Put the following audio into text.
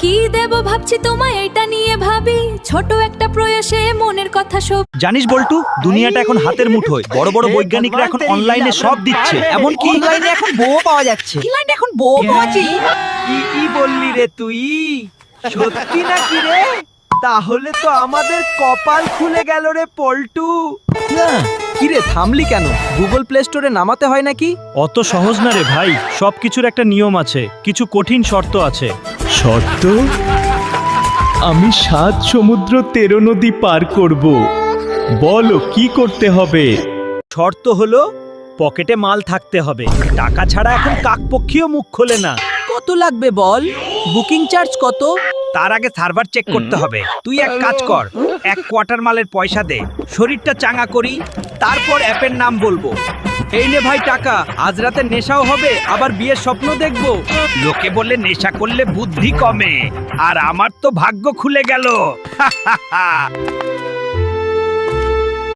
কি দেব ভাবছি তোমায় এটা নিয়ে ভাবি, ছোট একটা প্রয়াসে মনের কথা সব। জানিস বল্টু, দুনিয়াটা এখন হাতের মুঠোয়। বড় বড় বৈজ্ঞানিকরা এখন অনলাইনে সব দিচ্ছে, এমনকি অনলাইনে এখন বউ পাওয়া যাচ্ছে। অনলাইনে এখন বউ পাওয়া যায়। কি বললি রে তুই? সত্যি নাকি রে? তাহলে তো আমাদের কপাল খুলে গেল রে পল্টু। কি রে থামলি কেন? গুগল প্লে স্টোরে নামাতে হয় নাকি? অত সহজ না রে ভাই, সবকিছুর একটা নিয়ম আছে, কিছু কঠিন শর্ত আছে। শর্ত? আমি 7 সমুদ্র 13 নদী পার করব। বলো কি করতে হবে? শর্ত হলো পকেটে মাল থাকতে হবে, টাকা ছাড়া এখন কাকপক্ষীও মুখ খোলে না। কত লাগবে বল? বুকিং চার্জ কত? তার আগে সার্ভার চেক করতে হবে। তুই এক কাজ কর, 1 কোয়ার্টার মালের পয়সা দে, শরীরটা চাঙ্গা করি, তারপর অ্যাপের নাম বলবো। এই নে ভাই টাকা, আজ রাতে নেশাও হবে, আবার বিয়ের স্বপ্ন দেখবো। লোকে বলে নেশা করলে বুদ্ধি কমে, আর আমার তো ভাগ্য খুলে গেল।